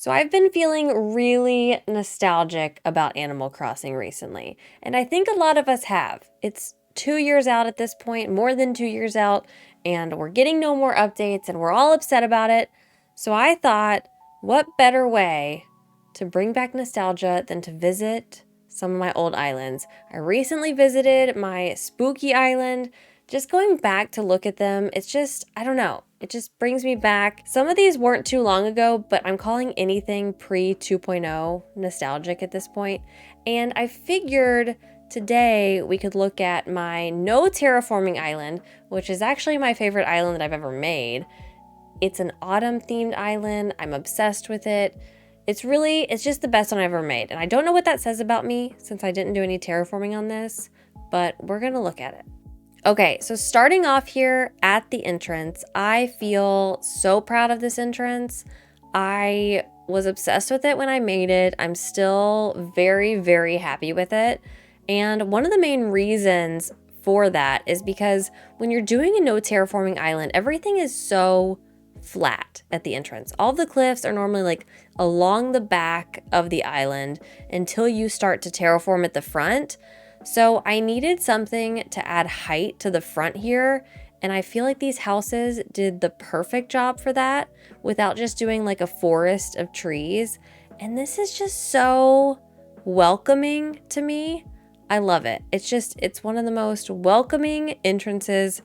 So I've been feeling really nostalgic about Animal Crossing recently, and I think a lot of us have. It's 2 years out at this point, more than 2 years out, and we're getting no more updates and we're all upset about it. So I thought, what better way to bring back nostalgia than to visit some of my old islands? I recently visited my spooky island. Just going back to look at them, it's just, I don't know, it just brings me back. Some of these weren't too long ago, but I'm calling anything pre 2.0 nostalgic at this point. And I figured today we could look at my no terraforming island, which is actually my favorite island that I've ever made. It's an autumn themed island. I'm obsessed with it. It's just the best one I've ever made. And I don't know what that says about me since I didn't do any terraforming on this, but we're gonna look at it. Okay, so starting off here at the entrance, I feel so proud of this entrance. I was obsessed with it when I made it. I'm still very, very happy with it. And one of the main reasons for that is because when you're doing a no terraforming island, everything is so flat at the entrance. All the cliffs are normally like along the back of the island until you start to terraform at the front. So I needed something to add height to the front here, and I feel like these houses did the perfect job for that without just doing like a forest of trees. And this is just so welcoming to me. I love it. It's one of the most welcoming entrances,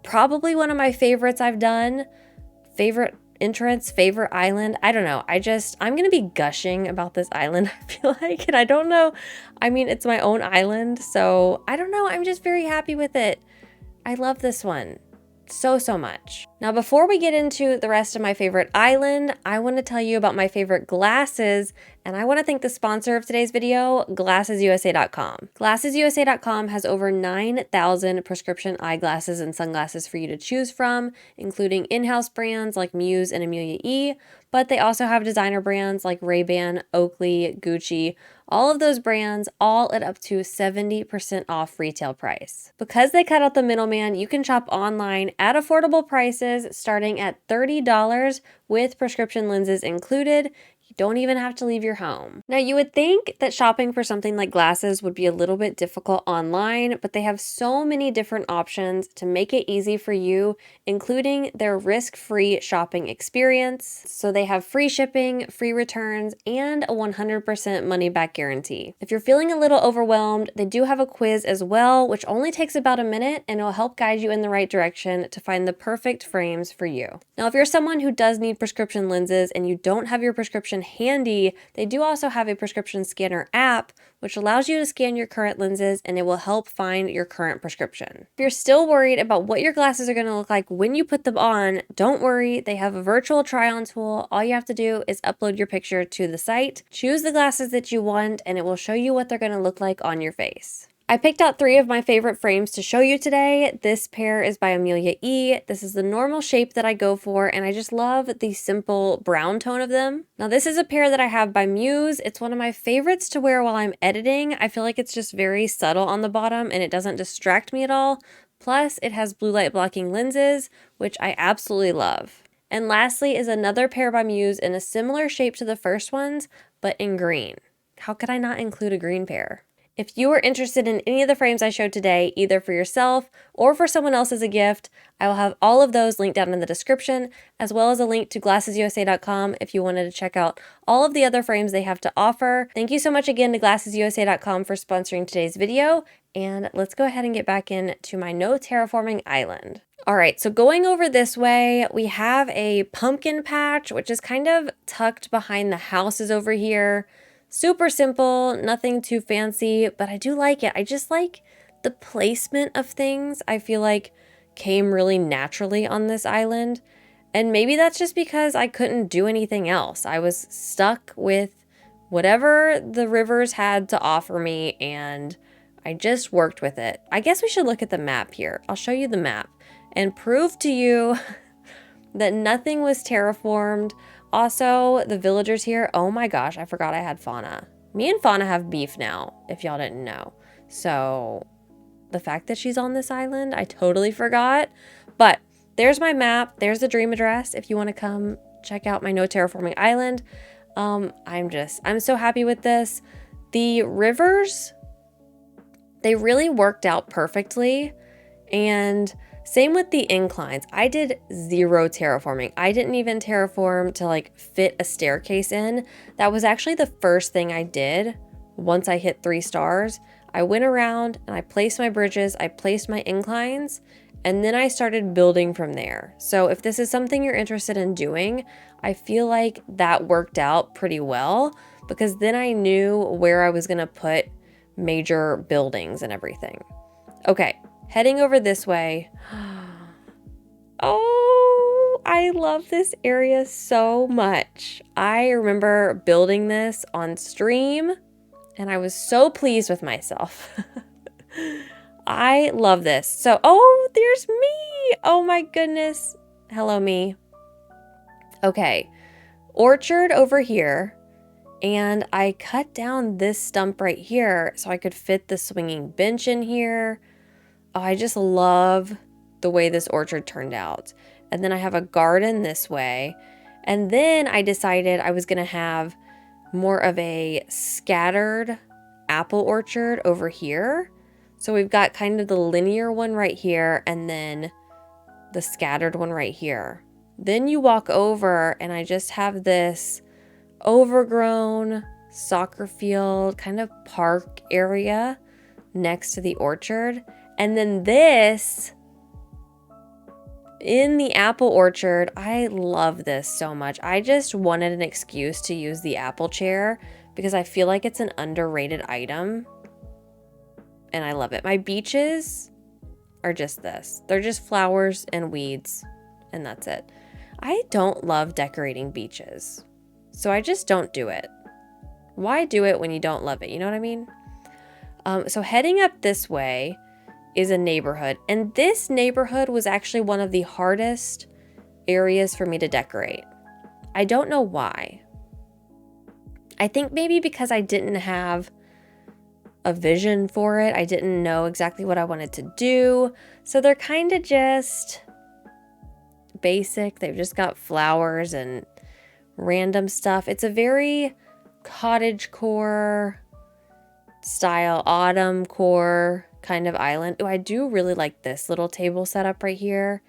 probably one of my favorites I've done. Favorite entrance, favorite island. I don't know. I'm going to be gushing about this island, I feel like. And I don't know. I mean, it's my own island. So I don't know. I'm just very happy with it. I love this one so much. Now, before we get into the rest of my favorite island, I want to tell you about my favorite glasses. And I want to thank the sponsor of today's video, GlassesUSA.com. GlassesUSA.com has over 9,000 prescription eyeglasses and sunglasses for you to choose from, including in-house brands like Muse and Amelia E, but they also have designer brands like Ray-Ban, Oakley, Gucci, all of those brands, all at up to 70% off retail price. Because they cut out the middleman, you can shop online at affordable prices starting at $30 with prescription lenses included. You don't even have to leave your home. Now, you would think that shopping for something like glasses would be a little bit difficult online, but they have so many different options to make it easy for you, including their risk-free shopping experience. So they have free shipping, free returns, and a 100% money-back guarantee. If you're feeling a little overwhelmed, they do have a quiz as well, which only takes about a minute, and it will help guide you in the right direction to find the perfect frames for you. Now, if you're someone who does need prescription lenses and you don't have your prescription handy, they do also have a prescription scanner app, which allows you to scan your current lenses and it will help find your current prescription. If you're still worried about what your glasses are going to look like when you put them on, don't worry. They have a virtual try-on tool. All you have to do is upload your picture to the site, choose the glasses that you want, and it will show you what they're going to look like on your face. I picked out 3 of my favorite frames to show you today. This pair is by Amelia E. This is the normal shape that I go for, and I just love the simple brown tone of them. Now, this is a pair that I have by Muse. It's one of my favorites to wear while I'm editing. I feel like it's just very subtle on the bottom, and it doesn't distract me at all. Plus, it has blue light blocking lenses, which I absolutely love. And lastly is another pair by Muse in a similar shape to the first ones, but in green. How could I not include a green pair? If you are interested in any of the frames I showed today, either for yourself or for someone else as a gift, I will have all of those linked down in the description, as well as a link to GlassesUSA.com if you wanted to check out all of the other frames they have to offer. Thank you so much again to GlassesUSA.com for sponsoring today's video, and let's go ahead and get back into my no terraforming island. All right, so going over this way, we have a pumpkin patch, which is kind of tucked behind the houses over here. Super simple, nothing too fancy, but I do like it. I just like the placement of things. I feel like came really naturally on this island. And maybe that's just because I couldn't do anything else. I was stuck with whatever the rivers had to offer me, and I just worked with it. I guess we should look at the map here. I'll show you the map and prove to you that nothing was terraformed. Also, the villagers here, oh my gosh, I forgot I had Fauna. Me and Fauna have beef now, if y'all didn't know. So the fact that she's on this island, I totally forgot. But there's my map. There's the dream address if you want to come check out my no terraforming island. I'm so happy with this. The rivers, they really worked out perfectly. And same with the inclines. I did 0 terraforming. I didn't even terraform to like fit a staircase in. That was actually the first thing I did once I hit 3 stars. I went around and I placed my bridges, I placed my inclines, and then I started building from there. So if this is something you're interested in doing, I feel like that worked out pretty well because then I knew where I was gonna put major buildings and everything. Okay, heading over this way. Oh, I love this area so much. I remember building this on stream and I was so pleased with myself. I love this. So, oh, there's me. Oh my goodness. Hello, me. Okay, orchard over here. And I cut down this stump right here so I could fit the swinging bench in here. Oh, I just love the way this orchard turned out. And then I have a garden this way. And then I decided I was going to have more of a scattered apple orchard over here. So we've got kind of the linear one right here and then the scattered one right here. Then you walk over and I just have this overgrown soccer field, kind of park area next to the orchard. And then this in the apple orchard, I love this so much. I just wanted an excuse to use the apple chair because I feel like it's an underrated item. And I love it. My beaches are just this. They're just flowers and weeds, and that's it. I don't love decorating beaches, so I just don't do it. Why do it when you don't love it? You know what I mean? So heading up this way is a neighborhood, and this neighborhood was actually one of the hardest areas for me to decorate. I don't know why. I think maybe because I didn't have a vision for it. I didn't know exactly what I wanted to do. So they're kind of just basic. They've just got flowers and random stuff. It's a very cottagecore style, autumn core kind of island. Oh, I do really like this little table setup right here.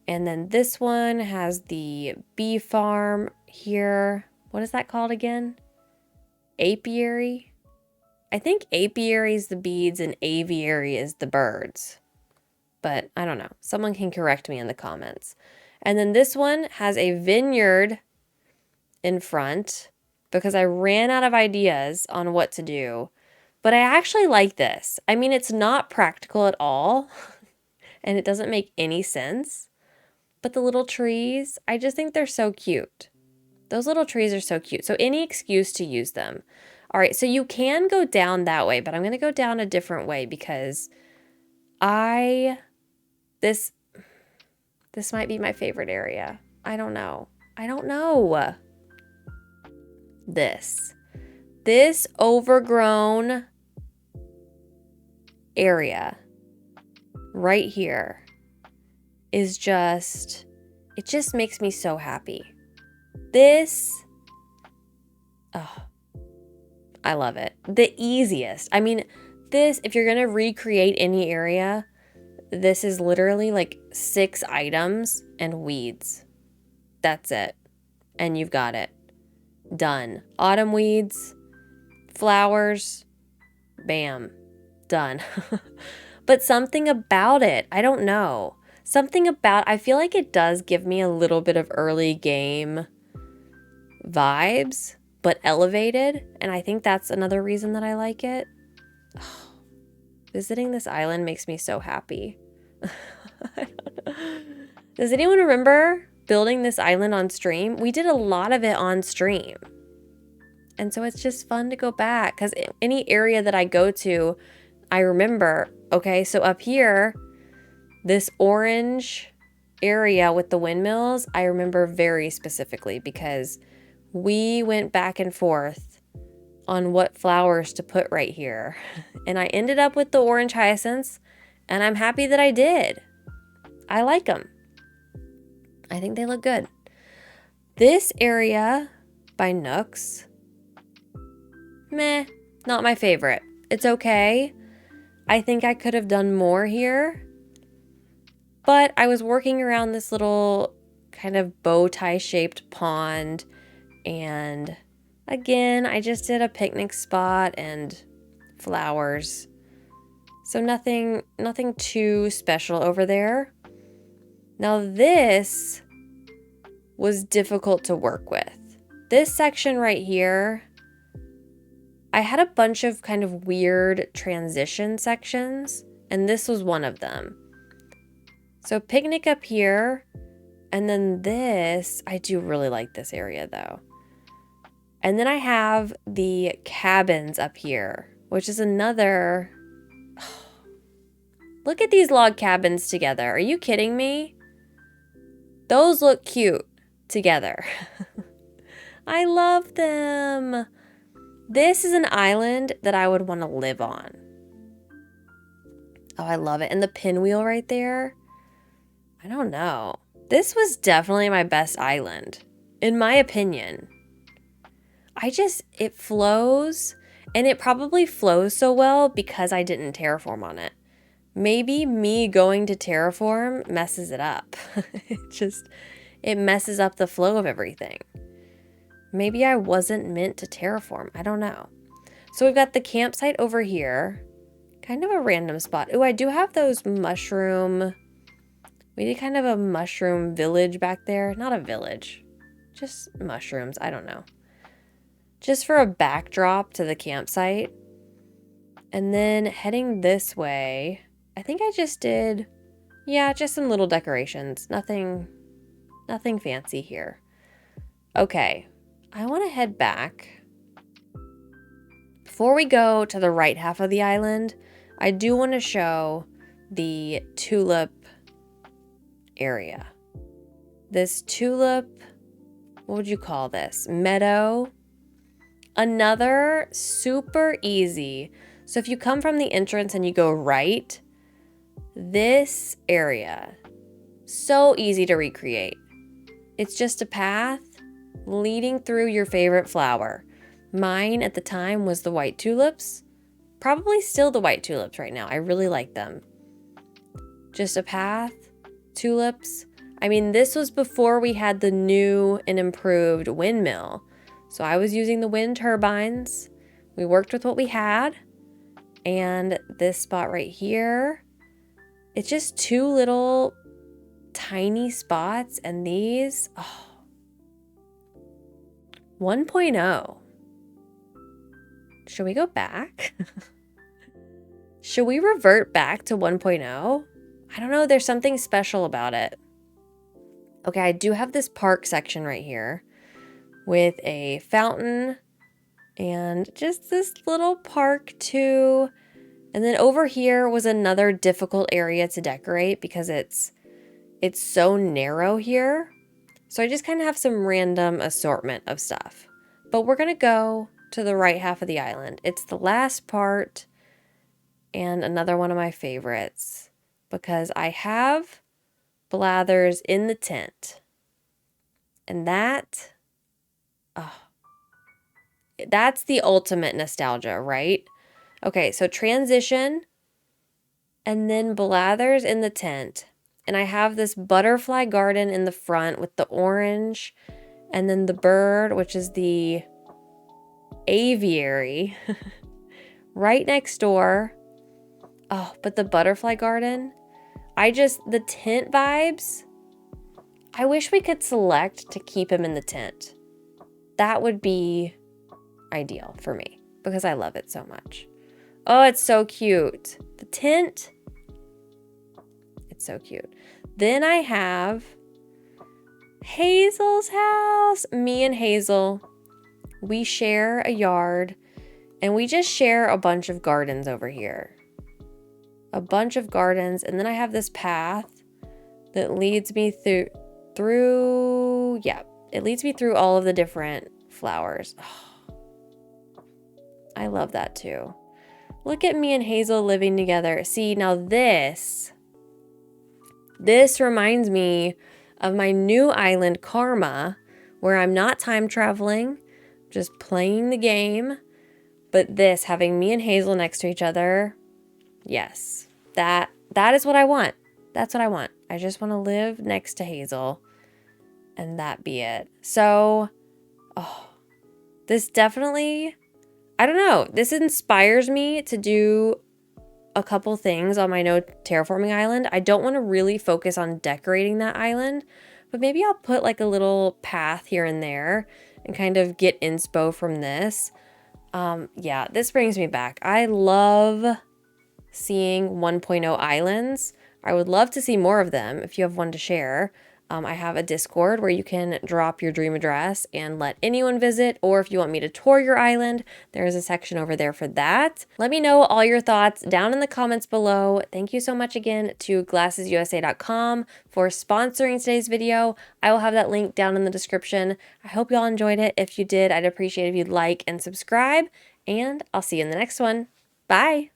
And then this one has the bee farm here. What is that called again? Apiary? I think apiary is the beads and aviary is the birds. But I don't know. Someone can correct me in the comments. And then this one has a vineyard in front because I ran out of ideas on what to do. But I actually like this. I mean, it's not practical at all. And it doesn't make any sense. But the little trees, I just think they're so cute. Those little trees are so cute. So any excuse to use them. All right, so you can go down that way, but I'm going to go down a different way because this might be my favorite area. I don't know. This overgrown area right here is it just makes me so happy. I love it. The easiest. I mean, if you're going to recreate any area, this is literally like 6 items and weeds. That's it. And you've got it. Done. Autumn weeds, flowers, bam, done. But something about it, I don't know. I feel like it does give me a little bit of early game vibes, but elevated, and I think that's another reason that I like it. Oh, visiting this island makes me so happy. Does anyone remember building this island on stream? We did a lot of it on stream. And so it's just fun to go back because any area that I go to, I remember, okay, so up here, this orange area with the windmills, I remember very specifically because we went back and forth on what flowers to put right here. And I ended up with the orange hyacinths, and I'm happy that I did. I like them. I think they look good. This area by Nooks, meh, not my favorite. It's okay. I think I could have done more here, but I was working around this little kind of bow tie shaped pond, and again, I just did a picnic spot and flowers. So nothing too special over there. Now this was difficult to work with. This section right here, I had a bunch of kind of weird transition sections, and this was one of them. So picnic up here, and then this, I do really like this area though. And then I have the cabins up here, which is another, look at these log cabins together. Are you kidding me? Those look cute together. I love them. This is an island that I would want to live on. Oh, I love it. And the pinwheel right there. I don't know. This was definitely my best island, in my opinion. It flows, and it probably flows so well because I didn't terraform on it. Maybe me going to terraform messes it up. It messes up the flow of everything. Maybe I wasn't meant to terraform. I don't know. So we've got the campsite over here. Kind of a random spot. Oh, I do have those mushroom. We did kind of a mushroom village back there. Not a village. Just mushrooms. I don't know. Just for a backdrop to the campsite. And then heading this way, I think I just did, yeah, just some little decorations. Nothing fancy here. Okay, I want to head back. Before we go to the right half of the island, I do want to show the tulip area. This tulip, what would you call this? Meadow. Another super easy. So if you come from the entrance and you go right, this area, so easy to recreate. It's just a path leading through your favorite flower. Mine at the time was the white tulips. Probably still the white tulips right now. I really like them. Just a path, tulips. I mean, this was before we had the new and improved windmill. So I was using the wind turbines. We worked with what we had. And this spot right here, it's just two little tiny spots. And these, 1.0. Should we go back? Should we revert back to 1.0? I don't know. There's something special about it. Okay, I do have this park section right here with a fountain and just this little park too. And then over here was another difficult area to decorate because it's so narrow here. So I just kind of have some random assortment of stuff. But we're going to go to the right half of the island. It's the last part and another one of my favorites because I have Blathers in the tent. And that's the ultimate nostalgia, right? Okay, so transition and then Blathers in the tent. And I have this butterfly garden in the front with the orange and then the bird, which is the aviary, right next door. Oh, but the butterfly garden, the tent vibes, I wish we could select to keep him in the tent. That would be ideal for me because I love it so much. Oh, it's so cute. The tent, it's so cute. Then I have Hazel's house. Me and Hazel, we share a yard and we just share a bunch of gardens over here. A bunch of gardens. And then I have this path that leads me through, it leads me through all of the different flowers. Oh, I love that too. Look at me and Hazel living together. See, now this reminds me of my new island, Karma, where I'm not time traveling, just playing the game. But this, having me and Hazel next to each other, yes, that is what I want. That's what I want. I just want to live next to Hazel and that be it. So, this definitely, I don't know, this inspires me to do a couple things on my no terraforming island. I don't want to really focus on decorating that island, but maybe I'll put like a little path here and there and kind of get inspo from this. Yeah, this brings me back. I love seeing 1.0 islands. I would love to see more of them if you have one to share. I have a Discord where you can drop your dream address and let anyone visit, or if you want me to tour your island, there's a section over there for that. Let me know all your thoughts down in the comments below. Thank you so much again to glassesusa.com for sponsoring today's video. I will have that link down in the description. I hope y'all enjoyed it. If you did, I'd appreciate if you'd like and subscribe, and I'll see you in the next one. Bye!